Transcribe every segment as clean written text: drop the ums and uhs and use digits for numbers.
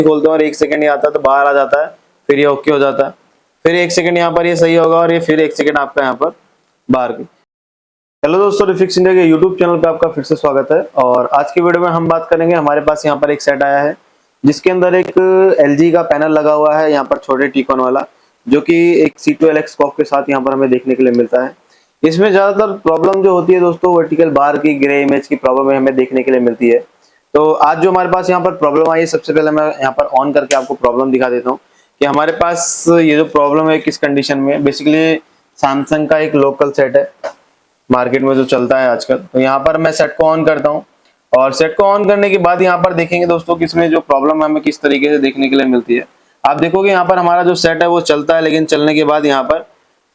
खोलते हैं और 1 सेकंड ये आता है तो बाहर आ जाता है, फिर ये ओके हो जाता है, फिर 1 सेकंड यहाँ पर ये सही होगा और ये फिर 1 सेकंड आपका यहाँ पर बाहर की। हेलो दोस्तों, रिफिक्स इंडिया के यूट्यूब चैनल पे आपका फिर से स्वागत है। और आज की वीडियो में हम बात करेंगे, हमारे पास यहाँ पर एक सेट आया है जिसके अंदर एक LG का पैनल लगा हुआ है यहाँ पर छोटे टीकॉन वाला, जो कि एक C2LX स्कोप के साथ यहाँ पर हमें देखने के लिए मिलता है। इसमें ज्यादातर प्रॉब्लम जो होती है दोस्तों, वर्टिकल बार की, ग्रे इमेज की प्रॉब्लम हमें देखने के लिए मिलती है। तो आज जो हमारे पास यहाँ पर प्रॉब्लम आई है, सबसे पहले मैं यहाँ पर ऑन करके आपको प्रॉब्लम दिखा देता हूँ कि हमारे पास ये जो प्रॉब्लम है किस कंडीशन में है। बेसिकली सैमसंग का एक लोकल सेट है मार्केट में जो चलता है आजकल। तो यहाँ पर मैं सेट को ऑन करता हूँ और सेट को ऑन करने के बाद यहाँ पर देखेंगे दोस्तों कि इसमें जो प्रॉब्लम हमें किस तरीके से देखने के लिए मिलती है। आप देखोगे यहाँ पर हमारा जो सेट है वो चलता है, लेकिन चलने के बाद यहाँ पर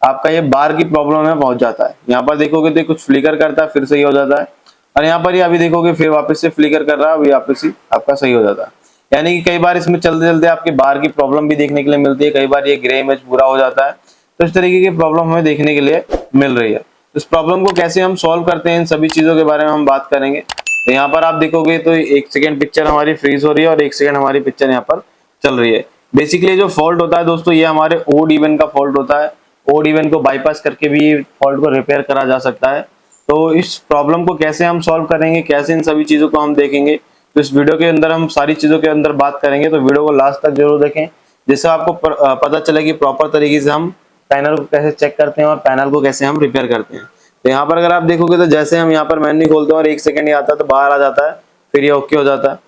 आपका ये बार की प्रॉब्लम में पहुंच जाता है। यहाँ पर देखोगे तो कुछ फ्लिकर करता है, फिर सही हो जाता है, और यहाँ पर ये अभी देखोगे फिर वापस से फ्लिकर कर रहा है, अभी वापस ही आपका सही हो जाता है। यानी कि कई बार इसमें चलते चलते आपके बार की प्रॉब्लम भी देखने के लिए मिलती है, कई बार ये ग्रे इमेज पूरा हो जाता है। तो इस तरीके की प्रॉब्लम हमें देखने के लिए मिल रही है। इस प्रॉब्लम को कैसे हम सॉल्व करते हैं, इन सभी चीजों के बारे में हम बात करेंगे। तो यहाँ पर आप देखोगे तो 1 सेकंड पिक्चर हमारी फ्रीज हो रही है और 1 सेकंड हमारी पिक्चर यहाँ पर चल रही है। बेसिकली जो फॉल्ट होता है दोस्तों, ये हमारे ओड इवन का फॉल्ट होता है। ओड इवन को बाईपास करके भी फॉल्ट को रिपेयर करा जा सकता है। तो इस प्रॉब्लम को कैसे हम सॉल्व करेंगे, कैसे इन सभी चीजों को हम देखेंगे, तो इस वीडियो के अंदर हम सारी चीजों के अंदर बात करेंगे। तो वीडियो को लास्ट तक जरूर देखें, जिससे आपको पता चले कि प्रॉपर तरीके से हम पैनल को कैसे चेक करते हैं और पैनल को कैसे हम रिपेयर करते हैं। तो यहाँ पर अगर आप देखोगे तो जैसे हम यहाँ पर मेन्यू खोलते हैं और 1 सेकंड ये आता है तो बाहर आ जाता है, फिर ये ओके हो जाता है,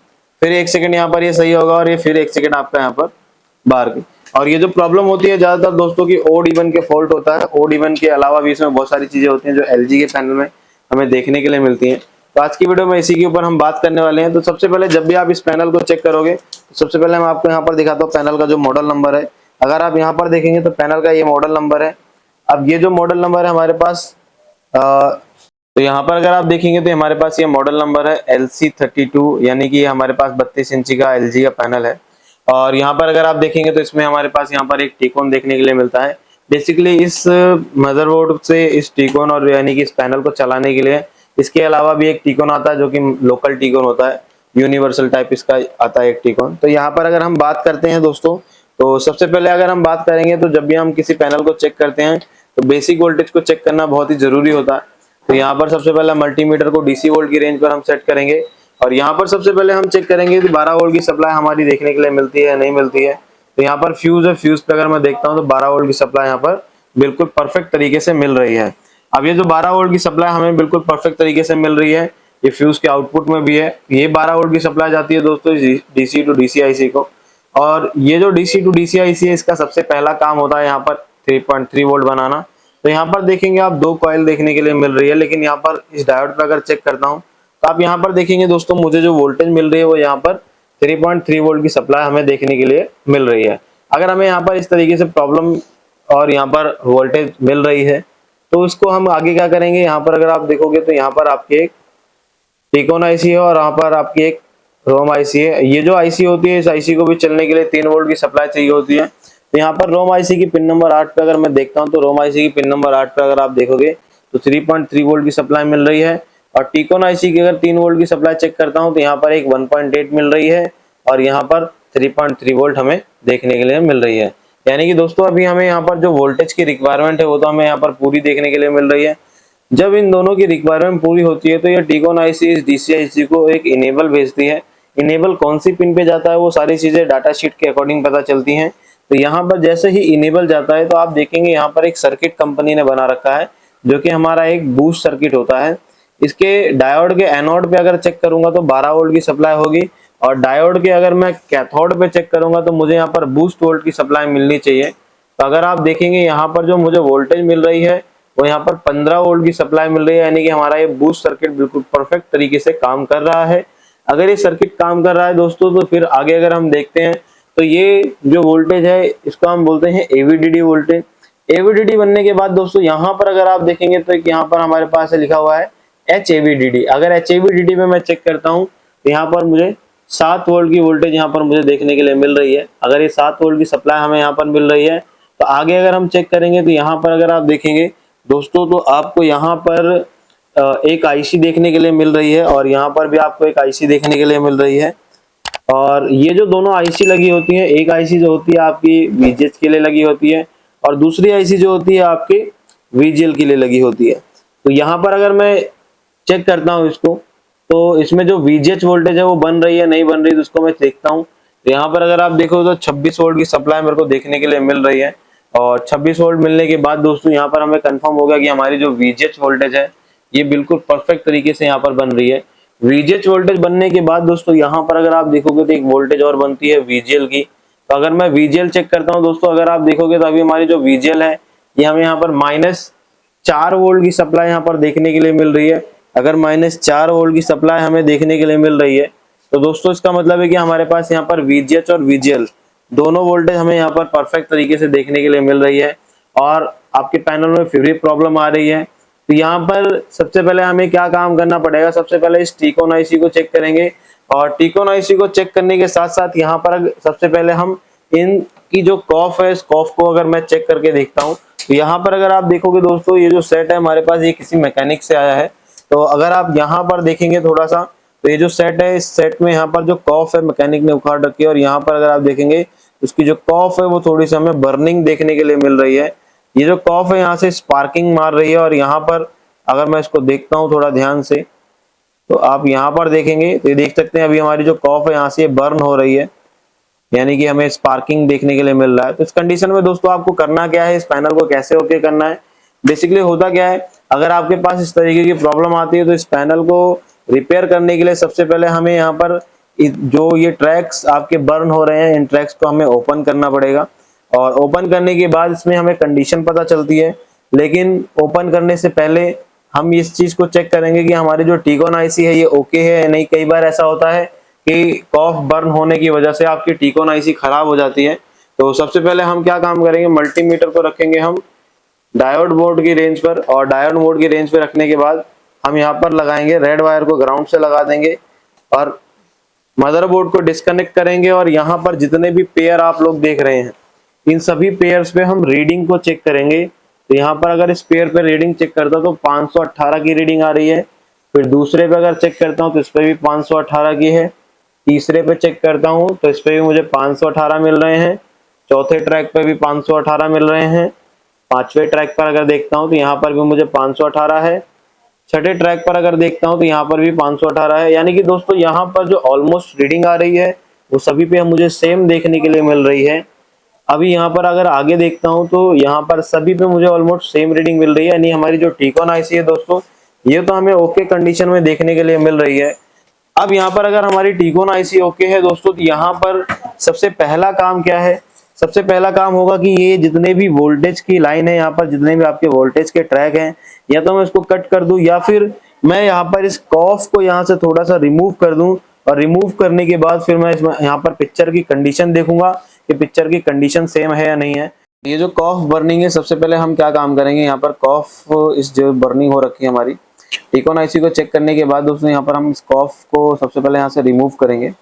फिर 1 सेकंड यहाँ पर ये सही होगा और ये फिर 1 सेकंड आपका यहाँ पर बाहर की। और ये जो प्रॉब्लम होती है ज्यादातर दोस्तों की ओड इवन के फॉल्ट होता है। ओड इवन के अलावा भी इसमें बहुत सारी चीजें होती हैं जो LG के पैनल में हमें देखने के लिए मिलती हैं। तो आज की वीडियो में इसी के ऊपर हम बात करने वाले हैं। तो सबसे पहले जब भी आप इस पैनल को चेक करोगे तो सबसे पहले मैं आपको यहाँ पर दिखाता हूँ पैनल का जो मॉडल नंबर है। अगर आप यहाँ पर देखेंगे तो पैनल का ये मॉडल नंबर है। अब ये जो मॉडल नंबर है हमारे पास तो यहाँ पर अगर आप देखेंगे तो हमारे पास ये मॉडल नंबर है LC32, यानी कि हमारे पास 32 इंची का LG का पैनल है। और यहाँ पर अगर आप देखेंगे तो इसमें हमारे पास यहाँ पर एक टीकॉन देखने के लिए मिलता है। बेसिकली इस मदरबोर्ड से इस टीकॉन और यानी कि इस पैनल को चलाने के लिए इसके अलावा भी एक टीकॉन आता है जो कि लोकल टीकॉन होता है, यूनिवर्सल टाइप इसका आता है एक टीकॉन। तो यहाँ पर अगर हम बात करते हैं दोस्तों, तो सबसे पहले अगर हम बात करेंगे तो जब भी हम किसी पैनल को चेक करते हैं तो बेसिक वोल्टेज को चेक करना बहुत ही जरूरी होता है। तो यहाँ पर सबसे पहले मल्टीमीटर को DC वोल्ट की रेंज पर हम सेट करेंगे और यहाँ पर सबसे पहले हम चेक करेंगे कि 12 वोल्ट की सप्लाई हमारी देखने के लिए मिलती है या नहीं मिलती है। तो यहाँ पर फ्यूज है, फ्यूज पे अगर मैं देखता हूँ तो 12 वोल्ट की सप्लाई यहाँ पर बिल्कुल परफेक्ट तरीके से मिल रही है। अब ये जो 12 वोल्ट की सप्लाई हमें बिल्कुल परफेक्ट तरीके से मिल रही है, ये फ्यूज के आउटपुट में भी है। ये 12 वोल्ट की सप्लाई जाती है दोस्तों DC टू DC IC को, और ये जो DC टू DC IC है इसका सबसे पहला काम होता है यहाँ पर 3.3 वोल्ट बनाना। तो यहाँ पर देखेंगे आप 2 कॉइल देखने के लिए मिल रही है, लेकिन यहाँ पर इस डायोड पर अगर चेक करता हूँ तो आप यहाँ पर देखेंगे दोस्तों, मुझे जो वोल्टेज मिल रही है वो यहाँ पर 3.3 वोल्ट की सप्लाई हमें देखने के लिए मिल रही है। अगर हमें यहाँ पर इस तरीके से प्रॉब्लम और यहाँ पर वोल्टेज मिल रही है तो इसको हम आगे क्या करेंगे। यहाँ पर अगर आप देखोगे तो यहाँ पर आपकी एक टीकॉन IC है और यहाँ पर आपकी एक रोम IC है। ये जो IC होती है इस IC को भी चलने के लिए 3 वोल्ट की सप्लाई चाहिए होती है। तो यहाँ पर रोम IC की पिन नंबर 8 पे अगर मैं देखता हूँ तो रोम IC की पिन नंबर 8 पे अगर आप देखोगे तो 3.3 वोल्ट की सप्लाई मिल रही है। और टीकॉन IC की अगर 3 वोल्ट की सप्लाई चेक करता हूँ तो यहाँ पर एक 1.8 मिल रही है और यहाँ पर 3.3 वोल्ट हमें देखने के लिए मिल रही है। यानी कि दोस्तों अभी हमें यहाँ पर जो वोल्टेज की रिक्वायरमेंट है वो तो हमें यहाँ पर पूरी देखने के लिए मिल रही है। जब इन दोनों की रिक्वायरमेंट पूरी होती है तो ये टीकॉन IC इस DC IC को एक इनेबल भेजती है। इनेबल कौन सी पिन पे जाता है वो सारी चीजें डाटा शीट के अकॉर्डिंग पता चलती हैं। तो यहाँ पर जैसे ही इनेबल जाता है तो आप देखेंगे यहाँ पर एक सर्किट कंपनी ने बना रखा है जो कि हमारा एक बूस्ट सर्किट होता है। इसके डायोड के एनोड पे अगर चेक करूंगा तो 12 वोल्ट की सप्लाई होगी, और डायोड के अगर मैं कैथोड पे चेक करूंगा तो मुझे यहाँ पर बूस्ट वोल्ट की सप्लाई मिलनी चाहिए। तो अगर आप देखेंगे यहाँ पर जो मुझे वोल्टेज मिल रही है वो यहाँ पर 15 वोल्ट की सप्लाई मिल रही है, यानी कि हमारा ये बूस्ट सर्किट बिल्कुल परफेक्ट तरीके से काम कर रहा है। अगर ये सर्किट काम कर रहा है दोस्तों तो फिर आगे अगर हम देखते हैं तो ये जो वोल्टेज है इसको हम बोलते हैं AVDD वोल्टेज। AVDD बनने के बाद दोस्तों यहाँ पर अगर आप देखेंगे तो यहाँ पर हमारे पास लिखा हुआ है HAVDD। अगर HAVDD में मैं चेक करता हूँ तो यहाँ पर मुझे 7 वोल्ट की वोल्टेज यहाँ पर मुझे देखने के लिए मिल रही है। अगर ये 7 वोल्ट की सप्लाई हमें यहाँ पर मिल रही है तो आगे अगर हम चेक करेंगे तो यहाँ पर अगर आप देखेंगे दोस्तों तो आपको यहाँ पर एक IC देखने के लिए मिल रही है और यहाँ पर भी आपको एक IC देखने के लिए मिल रही है। और ये जो दोनों आईसी लगी होती है, एक आईसी जो होती है आपकी वीजीएच के लिए लगी होती है और दूसरी आईसी जो होती है आपकी वीजीएल के लिए लगी होती है। तो यहाँ पर अगर मैं चेक करता हूँ इसको, तो इसमें जो वीजीएच वोल्टेज है वो बन रही है नहीं बन रही, तो उसको मैं देखता हूँ। तो यहाँ पर अगर आप देखो तो 26 वोल्ट की सप्लाई मेरे को देखने के लिए मिल रही है और 26 वोल्ट मिलने के बाद दोस्तों यहाँ पर हमें कंफर्म हो गया कि हमारी जो वीजीएच वोल्टेज है ये बिल्कुल परफेक्ट तरीके से यहाँ पर बन रही है। वीजीएच वोल्टेज बनने के बाद दोस्तों यहाँ पर अगर आप देखोगे तो एक वोल्टेज और बनती है वीजीएल की। तो अगर मैं वीजीएल चेक करता हूँ दोस्तों, अगर आप देखोगे तो अभी हमारी जो वीजीएल है ये हमें यहाँ पर -4 वोल्ट की सप्लाई यहाँ पर देखने के लिए मिल रही है। अगर -4 वोल्ट की सप्लाई हमें देखने के लिए मिल रही है तो दोस्तों इसका मतलब है कि हमारे पास यहाँ पर वीजीएच और वीजीएल दोनों वोल्टेज हमें यहाँ पर परफेक्ट तरीके से देखने के लिए मिल रही है और आपके पैनल में फिर भी प्रॉब्लम आ रही है। तो यहाँ पर सबसे पहले हमें क्या काम करना पड़ेगा, सबसे पहले इस टीकॉन आईसी को चेक करेंगे और टीकॉन आईसी को चेक करने के साथ साथ यहाँ पर सबसे पहले हम इनकी जो कॉफ है इस कॉफ को अगर मैं चेक करके देखता हूँ तो यहाँ पर अगर आप देखोगे दोस्तों ये जो सेट है हमारे पास ये किसी मैकेनिक से आया है। तो अगर आप यहाँ पर देखेंगे थोड़ा सा, तो ये जो सेट है इस सेट में यहाँ पर जो कॉफ है मैकेनिक ने उखाड़ रखी है और यहाँ पर अगर आप देखेंगे उसकी जो कॉफ है वो थोड़ी सी हमें बर्निंग देखने के लिए मिल रही है। ये जो कॉफ है यहाँ से स्पार्किंग मार रही है और यहाँ पर अगर मैं इसको देखता हूँ थोड़ा ध्यान से, तो आप यहाँ पर देखेंगे तो ये देख सकते हैं अभी हमारी जो कॉफ है यहाँ से बर्न हो रही है, यानी कि हमें स्पार्किंग देखने के लिए मिल रहा है। तो इस कंडीशन में दोस्तों आपको करना क्या है, इस पैनल को कैसे ओके करना है। बेसिकली होता क्या है, अगर आपके पास इस तरीके की प्रॉब्लम आती है तो इस पैनल को रिपेयर करने के लिए सबसे पहले हमें यहाँ पर जो ये ट्रैक्स आपके बर्न हो रहे हैं इन ट्रैक्स को हमें ओपन करना पड़ेगा और ओपन करने के बाद इसमें हमें कंडीशन पता चलती है। लेकिन ओपन करने से पहले हम इस चीज को चेक करेंगे कि हमारी जो टीकॉन आईसी है ये ओके है या नहीं। कई बार ऐसा होता है कि कॉफ बर्न होने की वजह से आपकी टीकॉन आईसी खराब हो जाती है। तो सबसे पहले हम क्या काम करेंगे, मल्टीमीटर को रखेंगे हम डायोड बोर्ड की रेंज पर और डायोड मोड की रेंज पे रखने के बाद हम यहाँ पर लगाएंगे रेड वायर को ग्राउंड से लगा देंगे और मदरबोर्ड को डिस्कनेक्ट करेंगे और यहाँ पर जितने भी पेयर आप लोग देख रहे हैं इन सभी पेयर्स पे हम रीडिंग को चेक करेंगे। तो यहाँ पर अगर इस पेयर पे रीडिंग चेक करता तो 518 की रीडिंग आ रही है। फिर दूसरे पे अगर चेक करता हूँ तो इस पे भी 518 की है। तीसरे पे चेक करता हूँ तो इस पे भी मुझे 518 मिल रहे हैं। चौथे ट्रैक पे भी 518 मिल रहे हैं। पांचवें ट्रैक पर अगर देखता हूँ तो यहाँ पर भी मुझे 518 है। छठे ट्रैक पर अगर देखता हूँ तो यहाँ पर भी 518 है। यानी कि दोस्तों यहाँ पर जो ऑलमोस्ट रीडिंग आ रही है वो सभी पे मुझे सेम देखने के लिए मिल रही है। अभी यहाँ पर अगर आगे देखता हूँ तो यहाँ पर सभी पे मुझे ऑलमोस्ट सेम रीडिंग मिल रही है। यानी हमारी जो टीकॉन आईसी है दोस्तों ये तो हमें ओके कंडीशन में देखने के लिए मिल रही है। अब यहाँ पर अगर हमारी टीकॉन आईसी ओके है दोस्तों तो यहाँ पर सबसे पहला काम क्या है, सबसे पहला काम होगा कि ये जितने भी वोल्टेज की लाइन है यहाँ पर जितने भी आपके वोल्टेज के ट्रैक हैं या तो मैं इसको कट कर दूं या फिर मैं यहाँ पर इस कॉफ को यहाँ से थोड़ा सा रिमूव कर दूं और रिमूव करने के बाद फिर मैं यहाँ पर पिक्चर की कंडीशन देखूंगा कि पिक्चर की कंडीशन सेम है या नहीं है। ये जो कॉफ बर्निंग है सबसे पहले हम क्या काम करेंगे, यहाँ पर कॉफ इस जो बर्निंग हो रखी है हमारी टीकॉन आईसी को चेक करने के बाद दोस्तों यहाँ पर हम इस कॉफ को सबसे पहले यहाँ से रिमूव करेंगे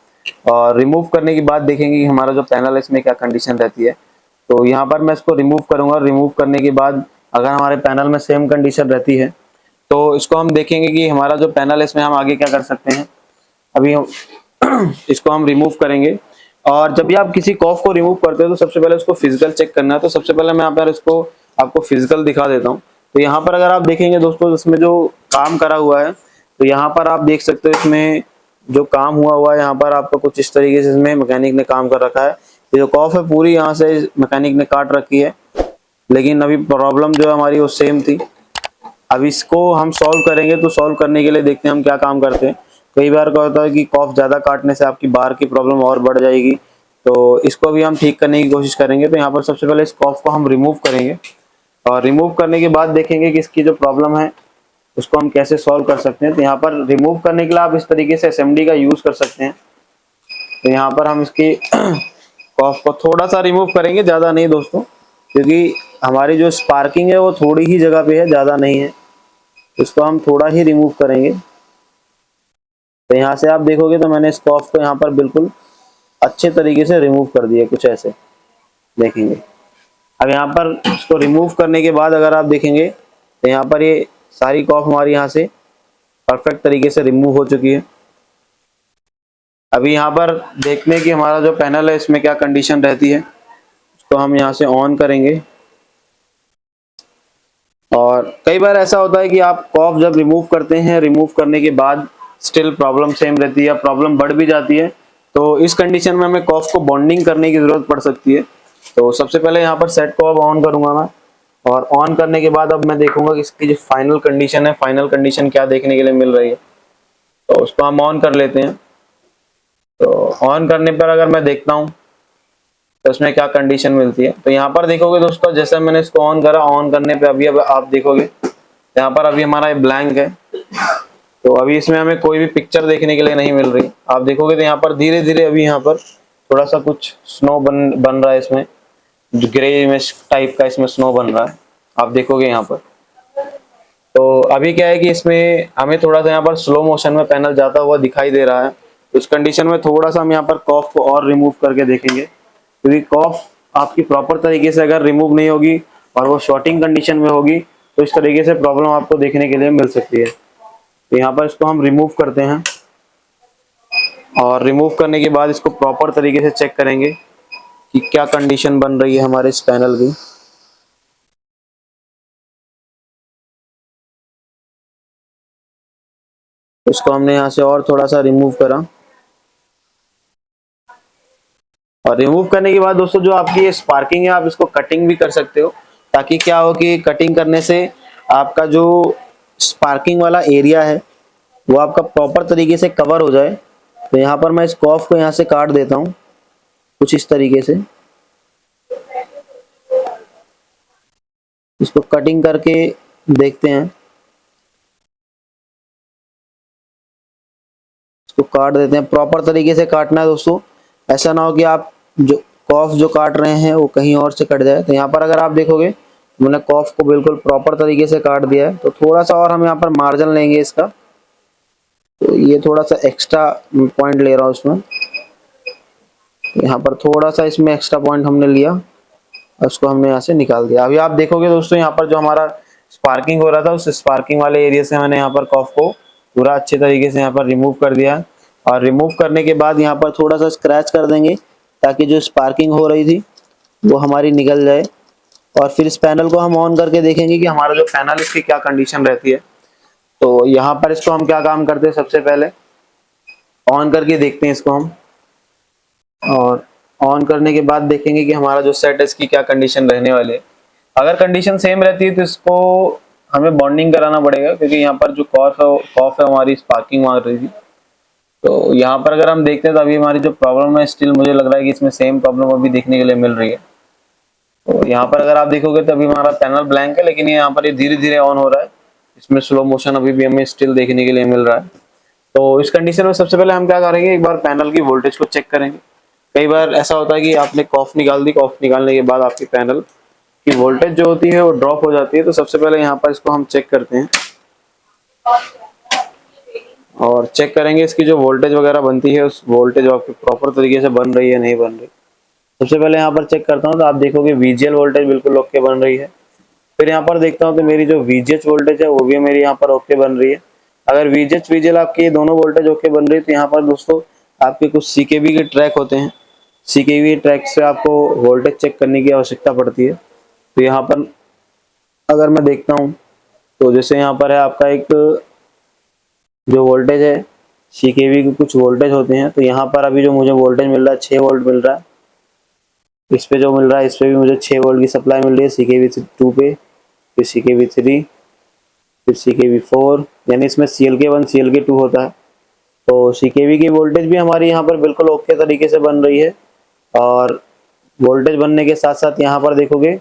और रिमूव करने के बाद देखेंगे कि हमारा जो पैनल है इसमें क्या कंडीशन रहती है। तो यहाँ पर मैं इसको रिमूव करूंगा। रिमूव करने के बाद अगर हमारे पैनल में सेम कंडीशन रहती है तो इसको हम देखेंगे कि हमारा जो पैनल है इसमें हम आगे क्या कर सकते हैं। अभी इसको हम रिमूव करेंगे और जब भी आप किसी कॉफ को रिमूव करते हो तो सबसे पहले उसको फिजिकल चेक करना है। तो सबसे पहले मैं यहाँ पर इसको आपको फिजिकल दिखा देता हूँ। तो यहाँ पर अगर आप देखेंगे दोस्तों इसमें जो काम करा हुआ है तो यहाँ पर आप देख सकते हो इसमें जो काम हुआ है यहाँ पर आपको कुछ इस तरीके से इसमें मैकेनिक ने काम कर रखा है। ये जो कॉफ है पूरी यहाँ से मैकेनिक ने काट रखी है, लेकिन अभी प्रॉब्लम जो है हमारी वो सेम थी। अब इसको हम सॉल्व करेंगे। तो सॉल्व करने के लिए देखते हैं हम क्या काम करते हैं। कई बार क्या होता है कि कॉफ ज़्यादा काटने से आपकी बार की प्रॉब्लम और बढ़ जाएगी, तो इसको भी हम ठीक करने की कोशिश करेंगे। तो यहाँ पर सबसे पहले इस कॉफ को हम रिमूव करेंगे और रिमूव करने के बाद देखेंगे कि इसकी जो प्रॉब्लम है उसको हम कैसे सॉल्व कर सकते हैं। तो यहाँ पर रिमूव करने के लिए आप इस तरीके से एसएमडी का यूज कर सकते हैं। तो यहाँ पर हम इसकी कॉफ को थोड़ा सा रिमूव करेंगे, ज़्यादा नहीं दोस्तों, क्योंकि हमारी जो स्पार्किंग है वो थोड़ी ही जगह पे है, ज़्यादा नहीं है। इसको हम थोड़ा ही रिमूव करेंगे। तो यहाँ से आप देखोगे तो मैंने इस कॉफ को यहाँ पर बिल्कुल अच्छे तरीके से रिमूव कर दिया, कुछ ऐसे देखेंगे। अब यहाँ पर इसको रिमूव करने के बाद अगर आप देखेंगे तो यहाँ पर ये सारी कॉफ हमारी यहाँ से परफेक्ट तरीके से रिमूव हो चुकी है। अभी यहाँ पर देखने की हमारा जो पैनल है इसमें क्या कंडीशन रहती है, उसको हम यहाँ से ऑन करेंगे। और कई बार ऐसा होता है कि आप कॉफ जब रिमूव करते हैं, रिमूव करने के बाद स्टिल प्रॉब्लम सेम रहती है या प्रॉब्लम बढ़ भी जाती है, तो इस कंडीशन में हमें कॉफ को बॉन्डिंग करने की जरूरत पड़ सकती है। तो सबसे पहले यहाँ पर सेट को अब ऑन करूंगा मैं, और ऑन करने के बाद अब मैं देखूंगा कि इसकी जो फाइनल कंडीशन है, फाइनल कंडीशन क्या देखने के लिए मिल रही है। तो उसको हम ऑन कर लेते हैं। तो ऑन करने पर अगर मैं देखता हूँ तो इसमें क्या कंडीशन मिलती है, तो यहाँ पर देखोगे दोस्तों, जैसे मैंने इसको ऑन करा, ऑन करने पे अभी अब आप देखोगे यहाँ पर अभी हमारा ये ब्लैंक है। तो अभी इसमें हमें कोई भी पिक्चर देखने के लिए नहीं मिल रही। आप देखोगे तो यहाँ पर धीरे धीरे अभी यहाँ पर थोड़ा सा कुछ स्नो बन रहा है, इसमें ग्रे इमेज टाइप का इसमें स्नो बन रहा है, आप देखोगे यहाँ पर। तो अभी क्या है कि इसमें हमें थोड़ा सा यहाँ पर स्लो मोशन में पैनल जाता हुआ दिखाई दे रहा है। उस कंडीशन में थोड़ा सा हम यहाँ पर कॉफ को और रिमूव करके देखेंगे, क्योंकि कॉफ आपकी प्रॉपर तरीके से अगर रिमूव नहीं होगी और वो शॉर्टिंग कंडीशन में होगी तो इस तरीके से प्रॉब्लम आपको देखने के लिए मिल सकती है। तो यहाँ पर इसको हम रिमूव करते हैं, और रिमूव करने के बाद इसको प्रॉपर तरीके से चेक करेंगे कि क्या कंडीशन बन रही है हमारे इस पैनल की। इसको हमने यहाँ से और थोड़ा सा रिमूव करा, और रिमूव करने के बाद दोस्तों जो आपकी ये स्पार्किंग है, आप इसको कटिंग भी कर सकते हो, ताकि क्या हो कि कटिंग करने से आपका जो स्पार्किंग वाला एरिया है वो आपका प्रॉपर तरीके से कवर हो जाए। तो यहाँ पर मैं इस कॉफ को यहाँ से काट देता हूँ कुछ इस तरीके से। इसको कटिंग करके देखते हैं, इसको काट देते हैं। प्रॉपर तरीके से काटना है दोस्तों, ऐसा ना हो कि आप जो कॉफ जो काट रहे हैं वो कहीं और से कट जाए। तो यहाँ पर अगर आप देखोगे मैंने कॉफ को बिल्कुल प्रॉपर तरीके से काट दिया है। तो थोड़ा सा और हम यहाँ पर मार्जिन लेंगे इसका, तो ये थोड़ा सा एक्स्ट्रा पॉइंट ले रहा हूँ इसमें। यहाँ पर थोड़ा सा इसमें एक्स्ट्रा पॉइंट हमने लिया, उसको हमने यहाँ से निकाल दिया। अभी आप देखोगे दोस्तों यहाँ पर जो हमारा स्पार्किंग हो रहा था उस स्पार्किंग वाले एरिया से मैंने यहाँ पर कॉफ को पूरा अच्छे तरीके से यहाँ पर रिमूव कर दिया। और रिमूव करने के बाद यहाँ पर थोड़ा सा स्क्रैच कर देंगे, ताकि जो स्पार्किंग हो रही थी वो हमारी निकल जाए। और फिर इस पैनल को हम ऑन करके देखेंगे कि हमारा जो पैनल इसकी क्या कंडीशन रहती है। तो यहाँ पर इसको हम क्या काम करते हैं, सबसे पहले ऑन करके देखते हैं इसको हम, और ऑन करने के बाद देखेंगे कि हमारा जो सेट है इसकी क्या कंडीशन रहने वाली है। अगर कंडीशन सेम रहती है तो इसको हमें बॉन्डिंग कराना पड़ेगा, क्योंकि यहाँ पर जो कॉफ है हमारी स्पार्किंग मार रही थी। तो यहाँ पर अगर हम देखते हैं तो अभी हमारी जो प्रॉब्लम है स्टिल मुझे लग रहा है कि इसमें सेम प्रॉब्लम अभी देखने के लिए मिल रही है। तो यहाँ पर अगर आप देखोगे तो अभी हमारा पैनल ब्लैंक है, लेकिन यहाँ पर ये धीरे धीरे ऑन हो रहा है। इसमें स्लो मोशन अभी भी हमें स्टिल देखने के लिए मिल रहा है। तो इस कंडीशन में सबसे पहले हम क्या करेंगे, एक बार पैनल की वोल्टेज को चेक करेंगे। कई बार ऐसा होता है कि आपने कॉफ निकाल दी, कॉफ निकालने के बाद आपकी पैनल की वोल्टेज जो होती है वो ड्रॉप हो जाती है। तो सबसे पहले यहाँ पर इसको हम चेक करते हैं, और चेक करेंगे इसकी जो वोल्टेज वगैरह बनती है उस वोल्टेज आपकी प्रॉपर तरीके से बन रही है नहीं बन रही। सबसे पहले यहाँ पर चेक करता हूँ तो आप देखोगे वीजीएल वोल्टेज बिल्कुल ओके बन रही है। फिर यहाँ पर देखता हूँ तो मेरी जो वीजीएच वोल्टेज है वो भी मेरी यहाँ पर ओके बन रही है। अगर वीजीएच वीजीएल आपकी ये दोनों वोल्टेज ओके बन रही है तो यहाँ पर दोस्तों आपके कुछ सीकेबी के ट्रैक होते हैं। सीकेबी ट्रैक से आपको वोल्टेज चेक करने की आवश्यकता पड़ती है। तो यहाँ पर अगर मैं देखता हूँ तो जैसे यहाँ पर है आपका एक जो वोल्टेज है, सीकेबी के कुछ वोल्टेज होते हैं। तो यहाँ पर अभी जो मुझे वोल्टेज मिल रहा है 6 वोल्ट मिल रहा है। इस पे जो मिल रहा है इस पे भी मुझे 6 वोल्ट की सप्लाई मिल रही है CKV2 पे, फिर CKV3, फिर CKV4, यानी इसमें CLK1 CLK2 होता है। तो CKV की वोल्टेज भी हमारी यहाँ पर बिल्कुल ओके तरीके से बन रही है। और वोल्टेज बनने के साथ साथ यहाँ पर देखोगे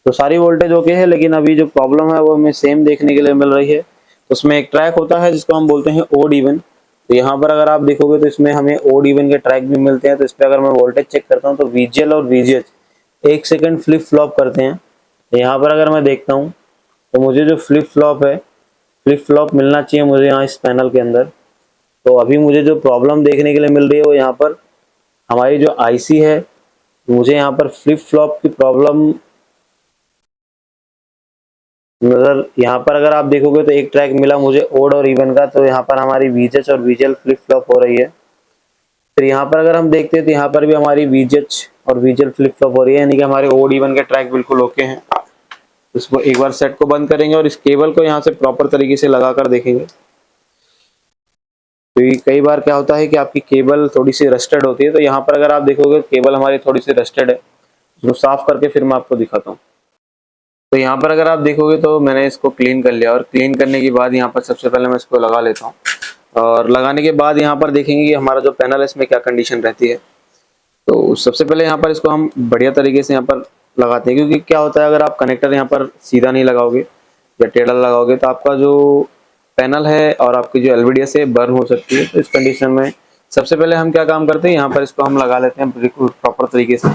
तो सारी वोल्टेज ओके है, लेकिन अभी जो प्रॉब्लम है वो हमें सेम देखने के लिए मिल रही है। तो उसमें एक ट्रैक होता है जिसको हम बोलते हैं ओड इवन। तो यहाँ पर अगर आप देखोगे तो इसमें हमें ओड इवन के ट्रैक भी मिलते हैं। तो इस पर अगर मैं वोल्टेज चेक करता हूँ तो VGL और VGH 1 सेकंड फ्लिप फ्लॉप करते हैं। तो यहाँ पर अगर मैं देखता हूँ तो मुझे जो फ्लिप फ्लॉप मिलना चाहिए मुझे यहाँ इस पैनल के अंदर। तो अभी मुझे जो प्रॉब्लम देखने के लिए मिल रही है वो यहाँ पर हमारी जो IC है, मुझे यहाँ पर फ्लिप फ्लॉप की प्रॉब्लम नजर, यहाँ पर अगर आप देखोगे तो एक ट्रैक मिला मुझे ओड और इवन का। तो यहाँ पर हमारी VGH और VGL फ्लिप फ्लॉप हो रही है। फिर यहाँ पर अगर हम देखते हैं तो यहाँ पर भी हमारी VGH और VGL फ्लिप फ्लॉप हो रही है, यानी कि हमारे OD1 के ट्रैक बिल्कुल ओके हैं। इसको एक बार सेट को बंद करेंगे और इस केबल को यहाँ से प्रॉपर तरीके से लगा कर देखेंगे। तो कई बार क्या होता है कि आपकी केबल थोड़ी सी रस्टेड होती है, तो यहाँ पर अगर आप देखोगे केबल हमारी थोड़ी सी रस्टेड है, इसको साफ करके फिर मैं आपको दिखाता हूँ। तो यहाँ पर अगर आप देखोगे तो मैंने इसको क्लीन कर लिया, और क्लीन करने के बाद यहाँ पर सबसे पहले मैं इसको लगा लेता हूँ, और लगाने के बाद यहाँ पर देखेंगे कि हमारा जो पैनल है इसमें क्या कंडीशन रहती है। तो सबसे पहले यहाँ पर इसको हम बढ़िया तरीके से यहाँ पर लगाते हैं, क्योंकि क्या होता है अगर आप कनेक्टर यहाँ पर सीधा नहीं लगाओगे या टेढ़ा लगाओगे तो आपका जो पैनल है और आपकी जो LVDS है बर्न हो सकती है। तो इस कंडीशन में सबसे पहले हम क्या काम करते हैं, यहाँ पर इसको हम लगा लेते हैं बिल्कुल प्रॉपर तरीके से।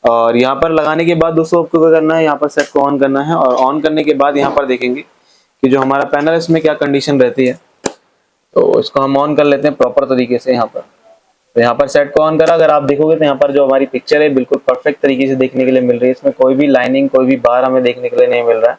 और यहाँ पर लगाने के बाद दोस्तों आपको क्या करना है, यहाँ पर सेट को ऑन करना है, और ऑन करने के बाद यहाँ पर देखेंगे कि जो हमारा पैनल है इसमें क्या कंडीशन रहती है। तो इसको हम ऑन कर लेते हैं प्रॉपर तरीके से यहाँ पर। तो यहाँ पर सेट को ऑन करा, अगर आप देखोगे तो यहाँ पर जो हमारी पिक्चर है बिल्कुल परफेक्ट तरीके से देखने के लिए मिल रही है, इसमें कोई भी लाइनिंग कोई भी बार हमें देखने के लिए नहीं मिल रहा है,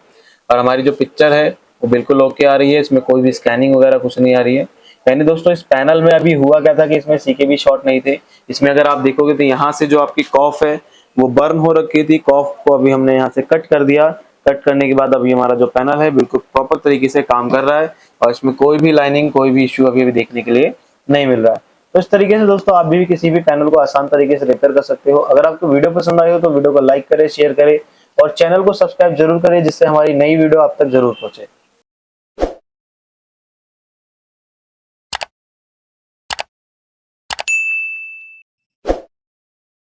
और हमारी जो पिक्चर है वो बिल्कुल ओके आ रही है, इसमें कोई भी स्कैनिंग वगैरह कुछ नहीं आ रही है। यानी दोस्तों इस पैनल में अभी हुआ क्या था कि इसमें CKB शॉर्ट नहीं थे, इसमें अगर आप देखोगे तो यहाँ से जो आपकी कॉफ है वो बर्न हो रखी थी, कॉफ को अभी हमने यहाँ से कट कर दिया। कट करने के बाद अभी हमारा जो पैनल है बिल्कुल प्रॉपर तरीके से काम कर रहा है, और इसमें कोई भी लाइनिंग कोई भी इश्यू अभी देखने के लिए नहीं मिल रहा है। तो इस तरीके से दोस्तों आप भी किसी भी पैनल को आसान तरीके से रिपेयर कर सकते हो। अगर आपको वीडियो पसंद आई हो तो वीडियो को लाइक करें, शेयर करें और चैनल को सब्सक्राइब जरूर करें, जिससे हमारी नई वीडियो आप तक जरूर पहुंचे।